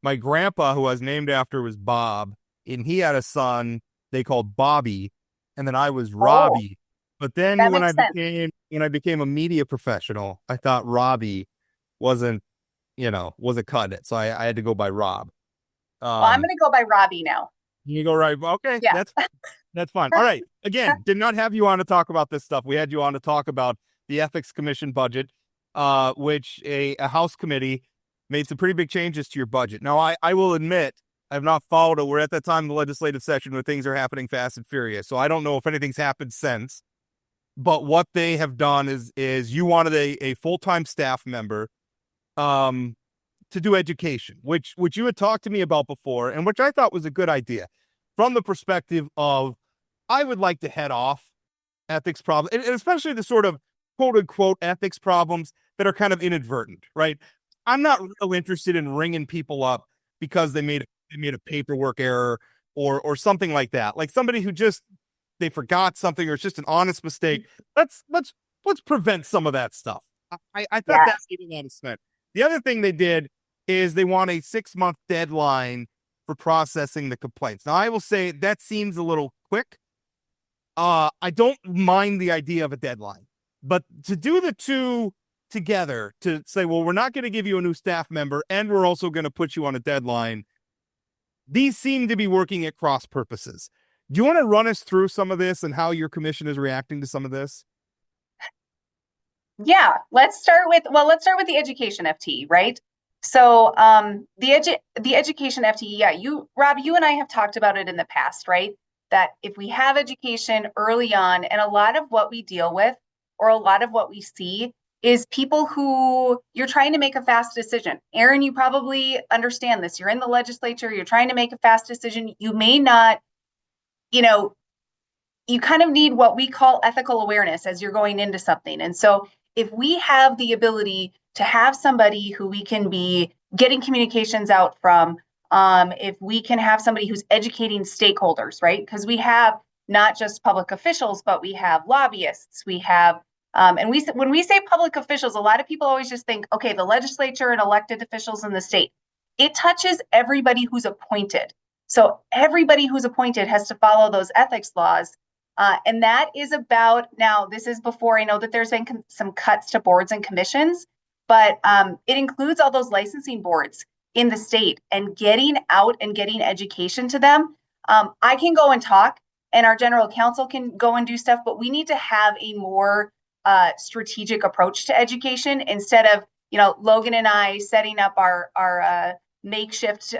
my grandpa, who I was named after, was Bob, and he had a son they called Bobby, and then I was Oh, Robbie. But then that makes sense. when I became a media professional, I thought Robbie wasn't wasn't cutting it, so I had to go by Rob. Well, I'm Um, going to go by Robbie now. you go right. Okay, Yeah. that's fine. All right. Again, did not have you on to talk about this stuff. We had you on to talk about the Ethics Commission budget, which a House committee made some pretty big changes to your budget. Now, I will admit, I have not followed it. We're at that time of the legislative session where things are happening fast and furious. So I don't know if anything's happened since. But what they have done is you wanted a full-time staff member um, to do education, which you had talked to me about before, and which I thought was a good idea from the perspective of I would like to head off ethics problems, and especially the sort of quote unquote ethics problems that are kind of inadvertent, right? I'm not real interested in ringing people up because they made a paperwork error or something like that. Like somebody who just they forgot something or it's just an honest mistake. Let's prevent some of that stuff. I thought that Yes. made a lot of sense. The other thing they did is they want a 6 month deadline for processing the complaints. Now I will say that seems a little quick. I don't mind the idea of a deadline, but to do the two together to say, well, we're not going to give you a new staff member and we're also going to put you on a deadline. These seem to be working at cross purposes. Do you want to run us through some of this and how your commission is reacting to some of this? Yeah, let's start with the education FTE, right? So the education FTE, yeah, Rob, you and I have talked about it in the past, right? That if we have education early on, and a lot of what we deal with, or a lot of what we see, is people who you're trying to make a fast decision. Aaron, you probably understand this. You're in the legislature, you're trying to make a fast decision. You may not, you know, you kind of need what we call ethical awareness as you're going into something. And so if we have the ability to have somebody who we can be getting communications out from, if we can have somebody who's educating stakeholders, right? Because we have not just public officials, but we have lobbyists, we have and when we say public officials, a lot of people always just think, okay, the legislature and elected officials in the state. It touches everybody who's appointed. So everybody who's appointed has to follow those ethics laws, and that is about, now, this is before I know that there's been some cuts to boards and commissions, but it includes all those licensing boards in the state and getting out and getting education to them. I can go and talk, and our general counsel can go and do stuff, but we need to have a more strategic approach to education instead of, Logan and I setting up our makeshift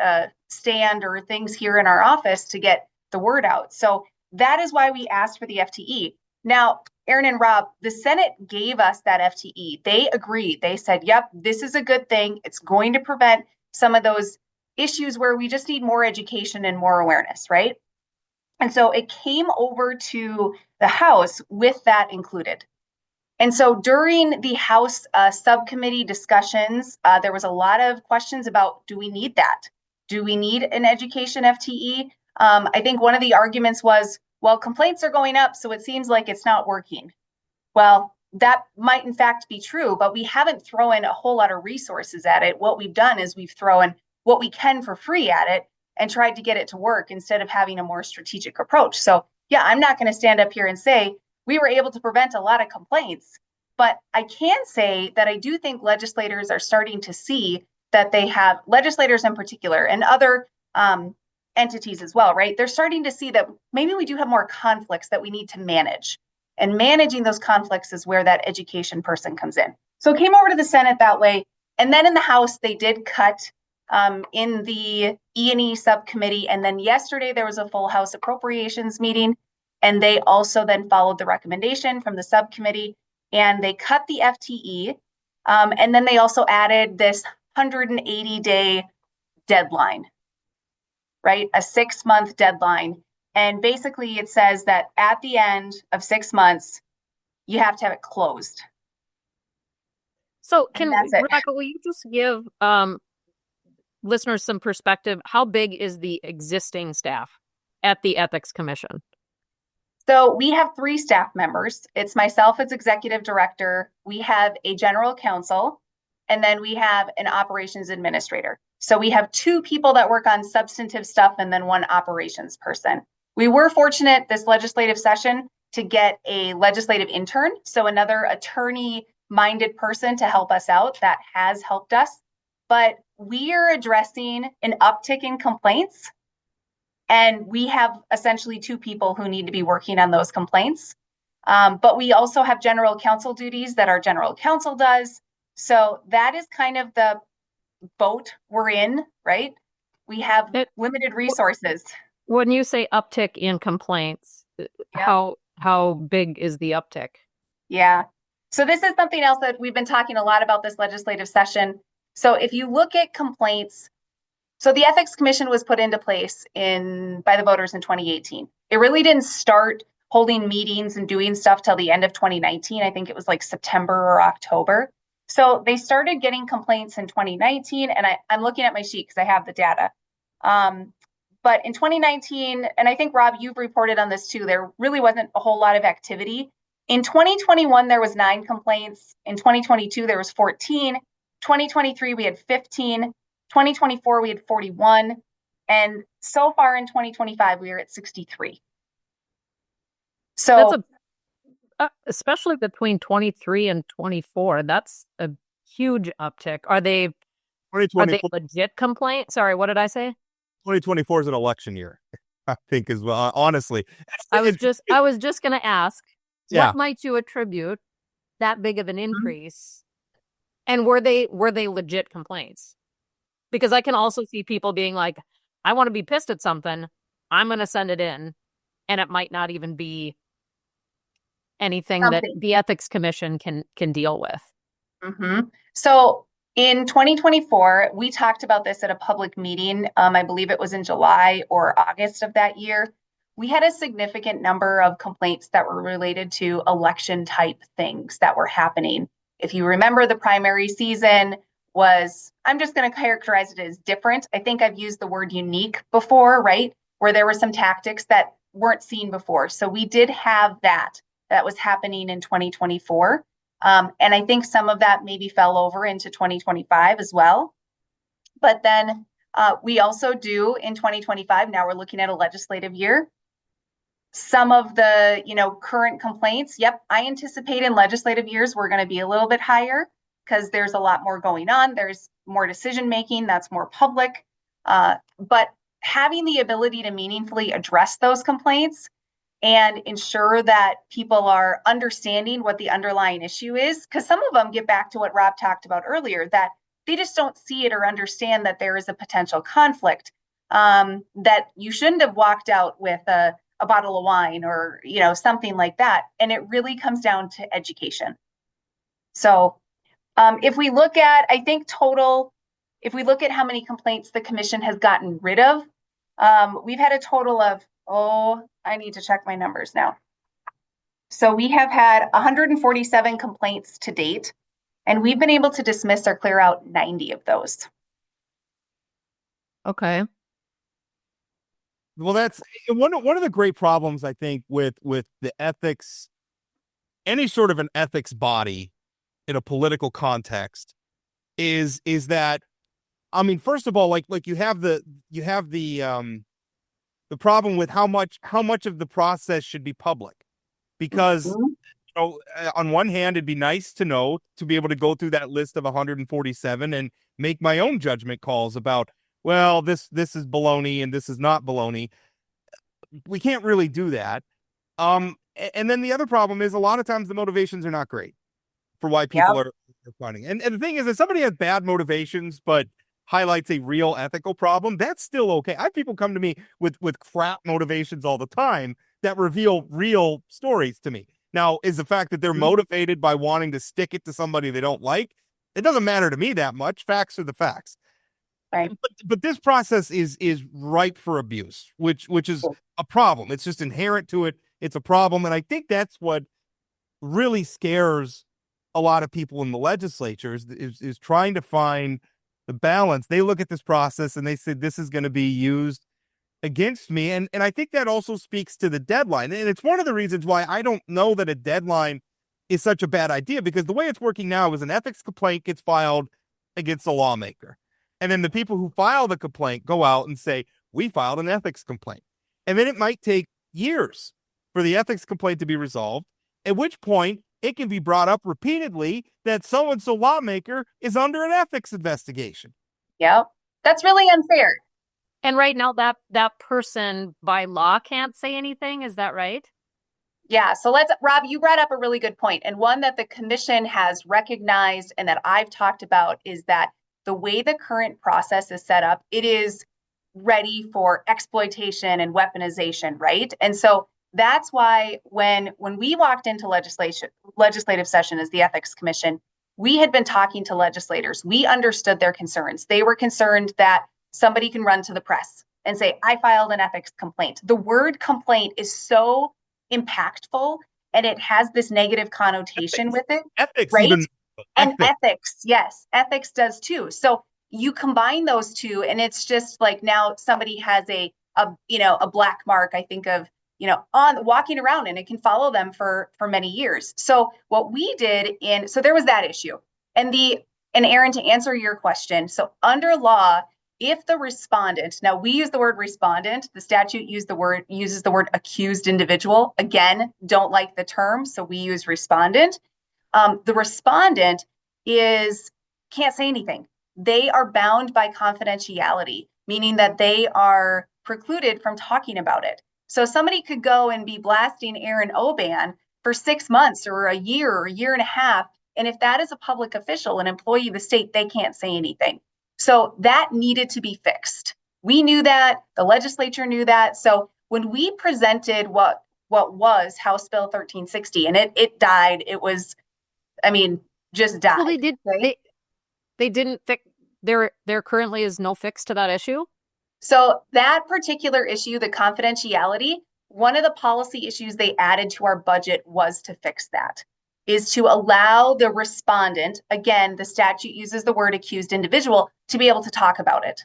stand or things here in our office to get the word out. So that is why we asked for the FTE. Now, Aaron and Rob, the Senate gave us that FTE. They agreed. They said, yep, this is a good thing. It's going to prevent some of those issues where we just need more education and more awareness, right? And so it came over to the House with that included. And so during the House subcommittee discussions, there was a lot of questions about, do we need that? Do we need an education FTE? I think one of the arguments was, well, complaints are going up, so it seems like it's not working. Well, that might in fact be true, but we haven't thrown a whole lot of resources at it. What we've done is we've thrown what we can for free at it and tried to get it to work instead of having a more strategic approach. So yeah, I'm not going to stand up here and say we were able to prevent a lot of complaints, but I can say that I do think legislators are starting to see that they have, legislators in particular and other entities as well, right? They're starting to see that maybe we do have more conflicts that we need to manage. And managing those conflicts is where that education person comes in. So it came over to the Senate that way. And then in the House, they did cut in the E&E subcommittee. And then yesterday, there was a full House appropriations meeting. And they also then followed the recommendation from the subcommittee and they cut the FTE. And then they also added this 180-day deadline, right? A 6-month deadline. And basically it says that at the end of 6 months, you have to have it closed. So And can that's it. Rebecca, will you just give listeners some perspective? How big is the existing staff at the Ethics Commission? So we have 3 staff members. It's myself as executive director. We have a general counsel, and then we have an operations administrator. So we have two people that work on substantive stuff and then one operations person. We were fortunate this legislative session to get a legislative intern, so another attorney-minded person to help us out. That has helped us. But we are addressing an uptick in complaints, and we have essentially two people who need to be working on those complaints. But we also have general counsel duties that our general counsel does. So that is kind of the boat we're in, right? We have limited resources. When you say uptick in complaints, how big is the uptick? Yeah. So this is something else that we've been talking a lot about this legislative session. So if you look at complaints, so the Ethics Commission was put into place by the voters in 2018. It really didn't start holding meetings and doing stuff till the end of 2019. I think it was like September or October. So they started getting complaints in 2019, and I'm looking at my sheet because I have the data. But in 2019, and I think, Rob, you've reported on this too, there really wasn't a whole lot of activity. In 2021, there was 9 complaints. In 2022, there was 14. 2023, we had 15. 2024, we had 41. And so far in 2025, we are at 63. So that's especially between 23 and 24, that's a huge uptick. Are they legit complaints? Sorry, what did I say? 2024 is an election year, I think, as well. Honestly, I was just going to ask, what might you attribute that big of an increase? And were they legit complaints? Because I can also see people being like, I want to be pissed at something, I'm going to send it in, and it might not even be anything that the Ethics Commission can deal with. Mm-hmm. So in 2024, we talked about this at a public meeting. I believe it was in July or August of that year. We had a significant number of complaints that were related to election type things that were happening. If you remember, the primary season was, I'm just going to characterize it as different. I think I've used the word unique before, right? Where there were some tactics that weren't seen before. So we did have that was happening in 2024. And I think some of that maybe fell over into 2025 as well. But then we also do in 2025, now we're looking at a legislative year. Some of the, current complaints, I anticipate in legislative years, we're going to be a little bit higher because there's a lot more going on. There's more decision making, that's more public. But having the ability to meaningfully address those complaints and ensure that people are understanding what the underlying issue is, because some of them get back to what Rob talked about earlier, that they just don't see it or understand that there is a potential conflict, that you shouldn't have walked out with a bottle of wine or, something like that. And it really comes down to education. So if we look at, if we look at how many complaints the commission has gotten rid of, we've had a total of, I need to check my numbers now. So we have had 147 complaints to date, and we've been able to dismiss or clear out 90 of those. Okay. Well, that's one of the great problems, I think, with the ethics, any sort of an ethics body in a political context is that, I mean, first of all, like you have the problem with how much of the process should be public, because on one hand, it'd be nice to know, to be able to go through that list of 147 and make my own judgment calls about, well, this is baloney and this is not baloney. We can't really do that. And then the other problem is a lot of times the motivations are not great for why people are finding. And the thing is, if somebody has bad motivations but highlights a real ethical problem, that's still okay. I have people come to me with crap motivations all the time that reveal real stories to me. Now, is the fact that they're motivated by wanting to stick it to somebody they don't like, it doesn't matter to me that much. Facts are the facts. Right. But this process is ripe for abuse, which is a problem. It's just inherent to it. It's a problem. And I think that's what really scares a lot of people in the legislature is trying to find the balance. They look at this process and they say, this is going to be used against me. And I think that also speaks to the deadline. And it's one of the reasons why I don't know that a deadline is such a bad idea, because the way it's working now is an ethics complaint gets filed against a lawmaker. And then the people who file the complaint go out and say, we filed an ethics complaint. And then it might take years for the ethics complaint to be resolved, at which point it can be brought up repeatedly that so-and-so lawmaker is under an ethics investigation. Yep. That's really unfair. And right now that person by law can't say anything. Is that right? Yeah. So Rob, you brought up a really good point, and one that the commission has recognized and that I've talked about is that the way the current process is set up, it is ready for exploitation and weaponization, right? And so that's why when we walked into legislative session as the Ethics Commission, we had been talking to legislators. We understood their concerns. They were concerned that somebody can run to the press and say, I filed an ethics complaint. The word complaint is so impactful and it has this negative connotation with it. Ethics, right? even And ethics, yes, ethics does too. So you combine those two, and it's just like now somebody has a black mark. I think of on walking around, and it can follow them for many years. So what we did so there was that issue, and Aaron, to answer your question, so under law, if the respondent, now we use the word respondent, the statute uses the word accused individual. Again, don't like the term, so we use respondent. The respondent can't say anything. They are bound by confidentiality, meaning that they are precluded from talking about it. So somebody could go and be blasting Aaron Oban for 6 months or a year and a half. And if that is a public official, an employee of the state, they can't say anything. So that needed to be fixed. We knew that, the legislature knew that. So when we presented what was House Bill 1360, and it died, it was, just died. Well, they did. Right? They didn't fix. There currently is no fix to that issue. So that particular issue, the confidentiality, one of the policy issues they added to our budget was to fix that, is to allow the respondent, again, the statute uses the word accused individual, to be able to talk about it.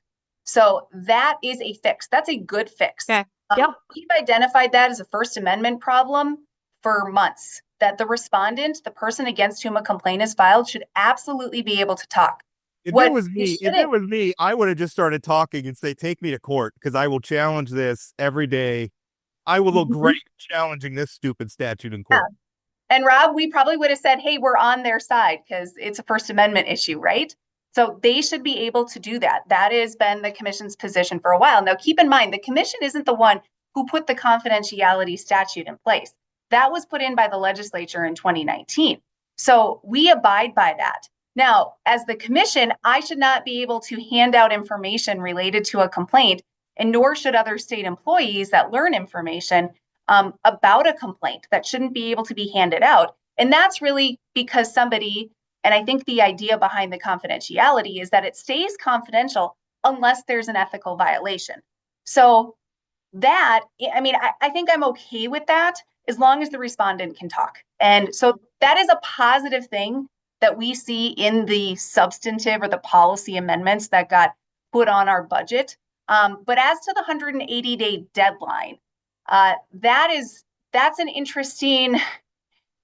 So that is a fix. That's a good fix. Okay. Yep. We've identified that as a First Amendment problem for months, that the respondent, the person against whom a complaint is filed, should absolutely be able to talk. If it was me, I would have just started talking and say, take me to court, because I will challenge this every day. I will look great challenging this stupid statute in court. Yeah. And Rob, we probably would have said, hey, we're on their side because it's a First Amendment issue, right? So they should be able to do that. That has been the commission's position for a while. Now, keep in mind, the commission isn't the one who put the confidentiality statute in place. That was put in by the legislature in 2019. So we abide by that. Now, as the commission, I should not be able to hand out information related to a complaint, and nor should other state employees that learn information about a complaint. That shouldn't be able to be handed out. And that's really because somebody, and I think the idea behind the confidentiality is that it stays confidential unless there's an ethical violation. So that, I think I'm okay with that as long as the respondent can talk. And so that is a positive thing that we see in the substantive or the policy amendments that got put on our budget. But as to the 180-day deadline, that's an interesting.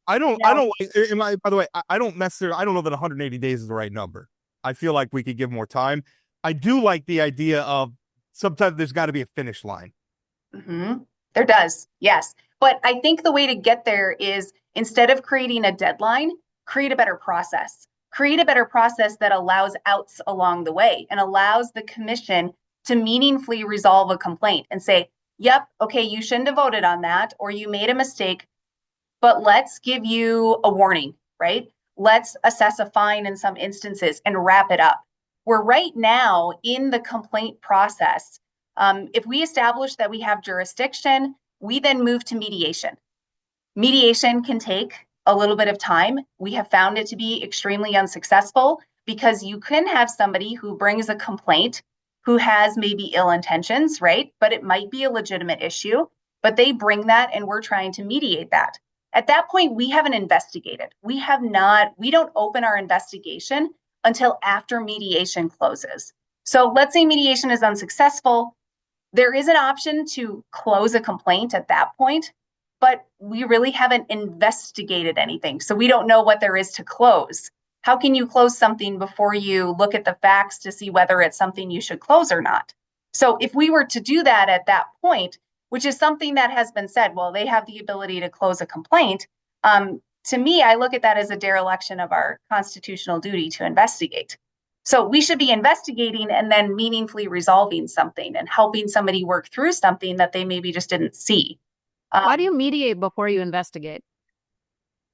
By the way, I don't know that 180 days is the right number. I feel like we could give more time. I do like the idea of sometimes there's got to be a finish line. Mm-hmm. There does, yes. But I think the way to get there is, instead of creating a deadline, create a better process. Create a better process that allows outs along the way and allows the commission to meaningfully resolve a complaint and say, yep, okay, you shouldn't have voted on that, or you made a mistake, but let's give you a warning, right? Let's assess a fine in some instances and wrap it up. We're right now in the complaint process. If we establish that we have jurisdiction, we then move to mediation. Mediation can take a little bit of time. We have found it to be extremely unsuccessful because you can have somebody who brings a complaint who has maybe ill intentions, right? But it might be a legitimate issue, but they bring that and we're trying to mediate that. At that point, we haven't investigated. We don't open our investigation until after mediation closes. So let's say mediation is unsuccessful. There is an option to close a complaint at that point, but we really haven't investigated anything. So we don't know what there is to close. How can you close something before you look at the facts to see whether it's something you should close or not? So if we were to do that at that point, which is something that has been said, well, they have the ability to close a complaint. To me, I look at that as a dereliction of our constitutional duty to investigate. So we should be investigating and then meaningfully resolving something and helping somebody work through something that they maybe just didn't see. Why do you mediate before you investigate?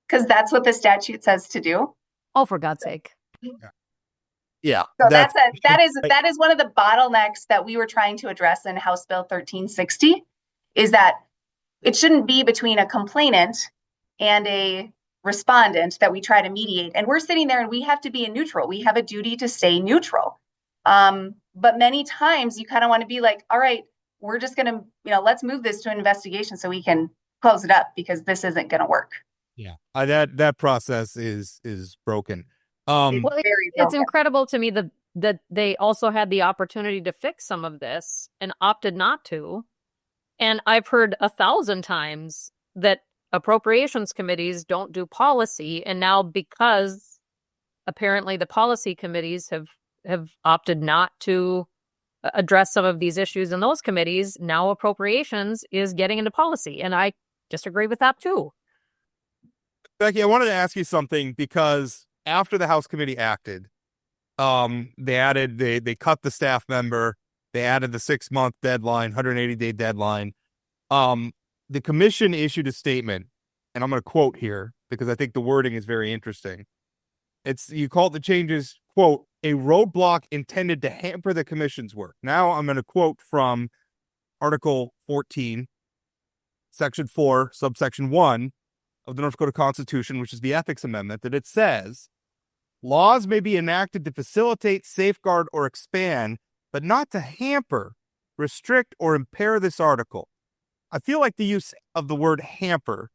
Because that's what the statute says to do. Oh, for God's sake. Yeah. So that is one of the bottlenecks that we were trying to address in House Bill 1360, is that it shouldn't be between a complainant and a respondent that we try to mediate. And we're sitting there and we have to be neutral. We have a duty to stay neutral. But many times you kind of want to be like, all right, we're just going to, let's move this to an investigation so we can close it up, because this isn't going to work. Yeah. That process is broken. Well, it's incredible to me that they also had the opportunity to fix some of this and opted not to. And I've heard 1,000 times that appropriations committees don't do policy. And now, because apparently the policy committees have opted not to address some of these issues in those committees, now appropriations is getting into policy. And I disagree with that too. Becky, I wanted to ask you something, because after the House committee acted, they cut the staff member, they added the 6-month deadline, 180-day deadline. The commission issued a statement, and I'm going to quote here because I think the wording is very interesting. You called the changes, quote, a roadblock intended to hamper the commission's work. Now I'm going to quote from Article 14, Section 4, subsection 1 of the North Dakota Constitution, which is the Ethics Amendment, that it says, laws may be enacted to facilitate, safeguard, or expand, but not to hamper, restrict, or impair this article. I feel like the use of the word hamper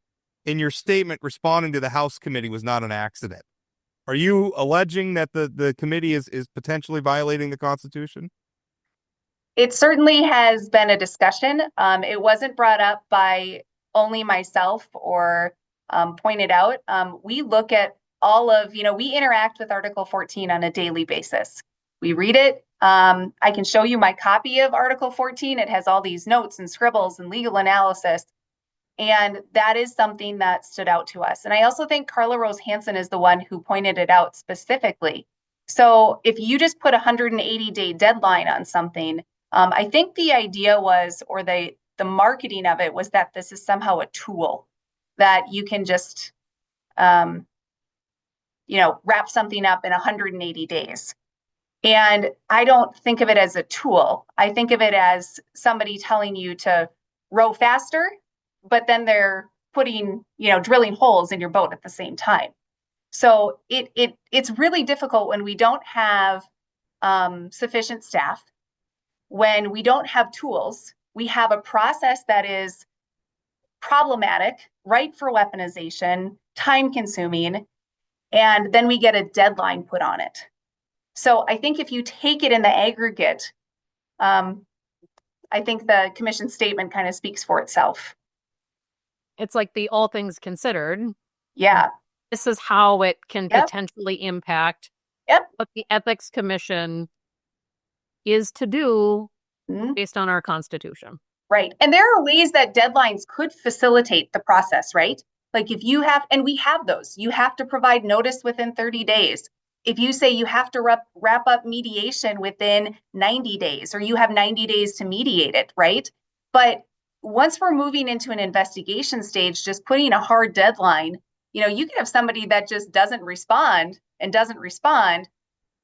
in your statement responding to the House committee was not an accident. Are you alleging that the committee is potentially violating the Constitution? It certainly has been a discussion. It wasn't brought up by only myself or pointed out. We look at all of, we interact with Article 14 on a daily basis. We read it. I can show you my copy of Article 14. It has all these notes and scribbles and legal analysis. And that is something that stood out to us. And I also think Carla Rose Hansen is the one who pointed it out specifically. So if you just put a 180-day deadline on something, I think the idea was, or the marketing of it was, that this is somehow a tool that you can just, wrap something up in 180 days. And I don't think of it as a tool. I think of it as somebody telling you to row faster, but then they're putting, drilling holes in your boat at the same time. So it's really difficult when we don't have sufficient staff, when we don't have tools. We have a process that is problematic, ripe for weaponization, time consuming, and then we get a deadline put on it. So I think if you take it in the aggregate, I think the commission statement kind of speaks for itself. It's like the all things considered. Yeah. This is how it can potentially impact what the Ethics Commission is to do based on our Constitution. Right. And there are ways that deadlines could facilitate the process, right? Like if you have, and we have those, you have to provide notice within 30 days. If you say you have to wrap up mediation within 90 days, or you have 90 days to mediate it, right? But once we're moving into an investigation stage, just putting a hard deadline, you can have somebody that just doesn't respond,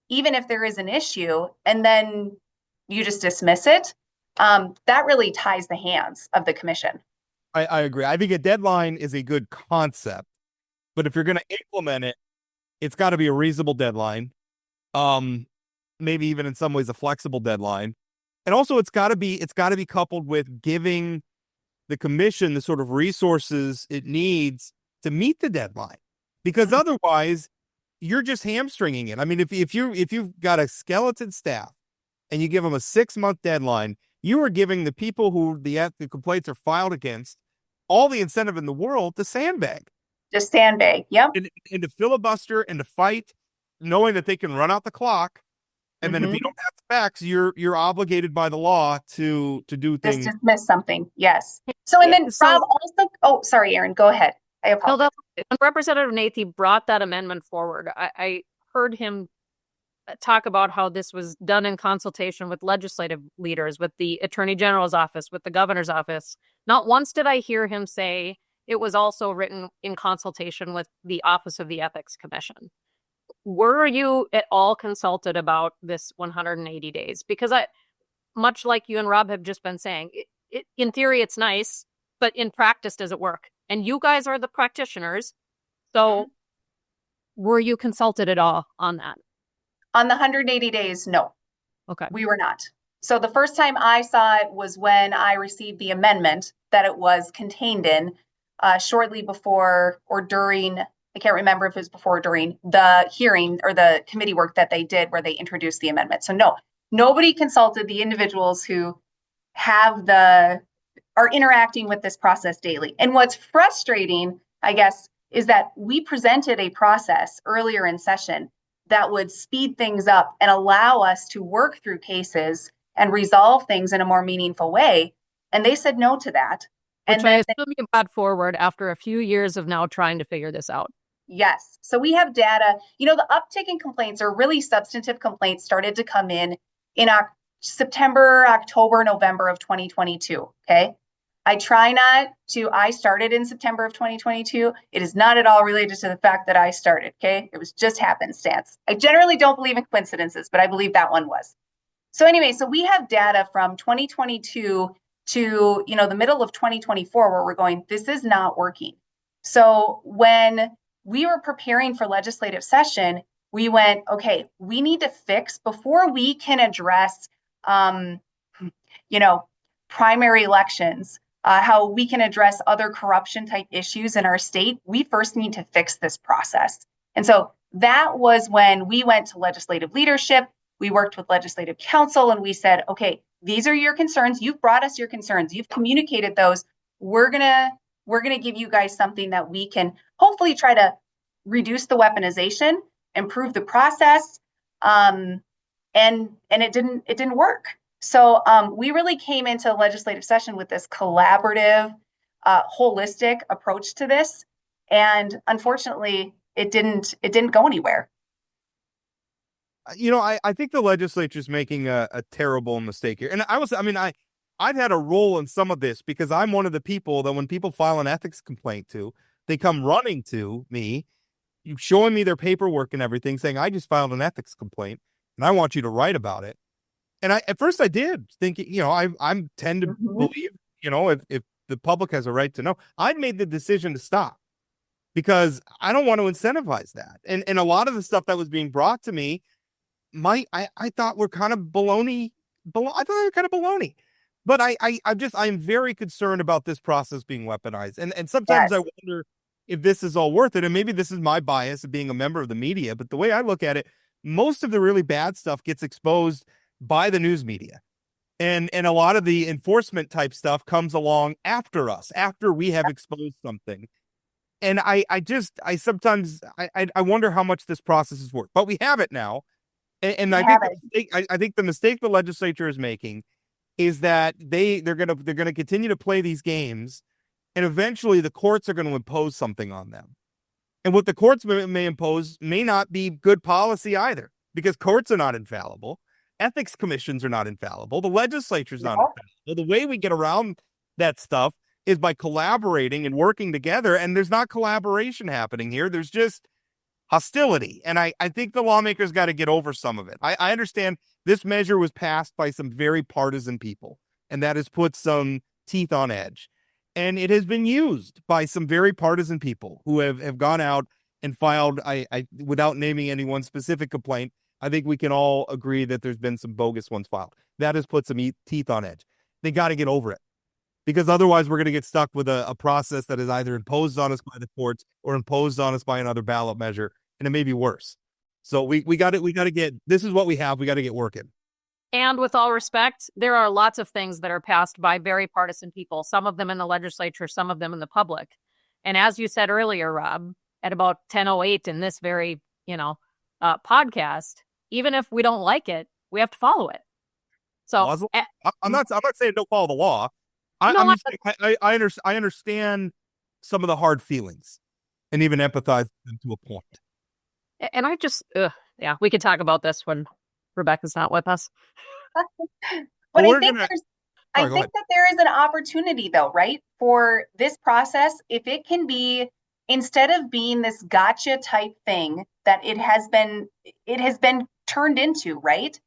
even if there is an issue, and then you just dismiss it. That really ties the hands of the commission. I agree. I think a deadline is a good concept, but if you're going to implement it, it's got to be a reasonable deadline. Maybe even in some ways a flexible deadline. And also it's got to be coupled with giving the commission the sort of resources it needs to meet the deadline, because otherwise you're just hamstringing it. I mean, if you've got a skeleton staff and you give them a 6-month deadline, you are giving the people who the complaints are filed against all the incentive in the world to sandbag. Just sandbag. Yep. And to filibuster and to fight knowing that they can run out the clock. And then if Mhm. you don't have the facts, you're obligated by the law to do Just things. dismiss something. Yes. So, and then So- Rob also, oh, sorry, Aaron, go ahead. I No, apologize. when Representative Nathy brought that amendment forward, I heard him talk about how this was done in consultation with legislative leaders, with the Attorney General's office, with the governor's office. Not once did I hear him say it was also written in consultation with the Office of the Ethics Commission. Were you at all consulted about this 180 days? Because much like you and Rob have just been saying, in theory, it's nice, but in practice, does it work? And you guys are the practitioners. So were you consulted at all on that? On the 180 days, no, Okay. we were not. So the first time I saw it was when I received the amendment that it was contained in shortly before or during, I can't remember if it was before or during the hearing or the committee work that they did where they introduced the amendment. So no, nobody consulted the individuals who are interacting with this process daily. And what's frustrating, I guess, is that we presented a process earlier in session that would speed things up and allow us to work through cases and resolve things in a more meaningful way. And they said no to that. Which And I then assume you brought forward after a few years of now trying to figure this out. yes. So we have data. The uptick in complaints or really substantive complaints started to come in September, October, November of 2022. Okay. I started in September of 2022. It is not at all related to the fact that I started. Okay. It was just happenstance. I generally don't believe in coincidences, but I believe that one was. So anyway, so we have data from 2022 to, the middle of 2024 where we're going, this is not working. So when we were preparing for legislative session, we went, okay, we need to fix before we can address, primary elections, how we can address other corruption type issues in our state. We first need to fix this process. And so that was when we went to legislative leadership. We worked with legislative counsel and we said, okay, these are your concerns. You've brought us your concerns. You've communicated those. We're going to give you guys something that we can hopefully try to reduce the weaponization, improve the process. And it didn't work. So we really came into legislative session with this collaborative, holistic approach to this. And unfortunately, it didn't go anywhere. I think the legislature's making a terrible mistake here. And I've had a role in some of this because I'm one of the people that when people file an ethics complaint to, they come running to me, showing me their paperwork and everything, saying, I just filed an ethics complaint and I want you to write about it. And at first I did, thinking, I tend to believe, if the public has a right to know. I'd made the decision to stop because I don't want to incentivize that. And a lot of the stuff that was being brought to me, I thought were kind of baloney. I thought they were kind of baloney. But I'm very concerned about this process being weaponized. And sometimes Yes. I wonder if this is all worth it. And maybe this is my bias of being a member of the media. But the way I look at it, most of the really bad stuff gets exposed by the news media. And a lot of the enforcement type stuff comes along after us, after we have exposed something. And I sometimes wonder how much this process is worth. But we have it now. And I think the mistake the legislature is making is that they're gonna continue to play these games, and eventually the courts are going to impose something on them. And what the courts may impose may not be good policy either, because courts are not infallible, ethics commissions are not infallible, the legislature is not infallible. The way we get around that stuff is by collaborating and working together, and there's not collaboration happening here. There's just hostility. And I think the lawmakers got to get over some of it. I understand this measure was passed by some very partisan people, and that has put some teeth on edge. And it has been used by some very partisan people who have gone out and filed, without naming any one specific complaint, I think we can all agree that there's been some bogus ones filed. That has put some teeth on edge. They got to get over it, because otherwise we're going to get stuck with a process that is either imposed on us by the courts or imposed on us by another ballot measure, and it may be worse. So we got to get, this is what we have. We got to get working. And with all respect, there are lots of things that are passed by very partisan people, some of them in the legislature, some of them in the public. And as you said earlier, Rob, at about 10:08 in this very, podcast, even if we don't like it, we have to follow it. So I'm not saying don't follow the law. I understand some of the hard feelings and even empathize with them to a point. And I just, yeah, we could talk about this when Rebecca's not with us. But I think that there is an opportunity, though, right, for this process, if it can be, instead of being this gotcha type thing that it has been turned into, right?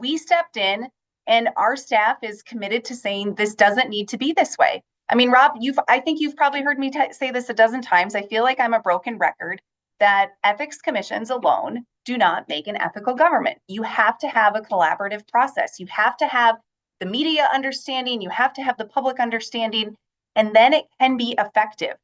We stepped in, and our staff is committed to saying this doesn't need to be this way. I mean, Rob, I think you've probably heard me say this a dozen times. I feel like I'm a broken record that ethics commissions alone do not make an ethical government. You have to have a collaborative process. You have to have the media understanding. You have to have the public understanding, and then it can be effective.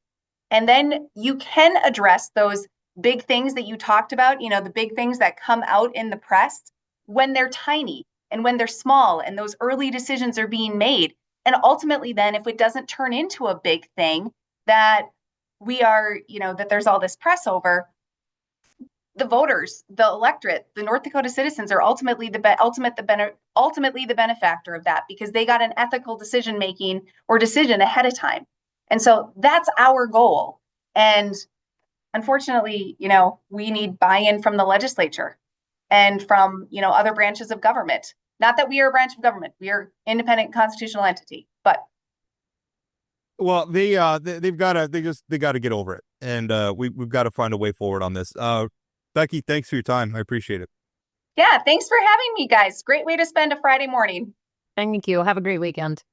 And then you can address those big things that you talked about, the big things that come out in the press when they're tiny and when they're small and those early decisions are being made. And ultimately, then, if it doesn't turn into a big thing that we are, that there's all this press over, the voters, the electorate, the North Dakota citizens are ultimately the benefactor of that, because they got an ethical decision ahead of time. And so that's our goal. And unfortunately, we need buy-in from the legislature and from, other branches of government. Not that we are a branch of government, we are independent constitutional entity, but. Well, they've got to get over it. And we've got to find a way forward on this. Becky, thanks for your time. I appreciate it. Yeah, thanks for having me, guys. Great way to spend a Friday morning. Thank you. Have a great weekend.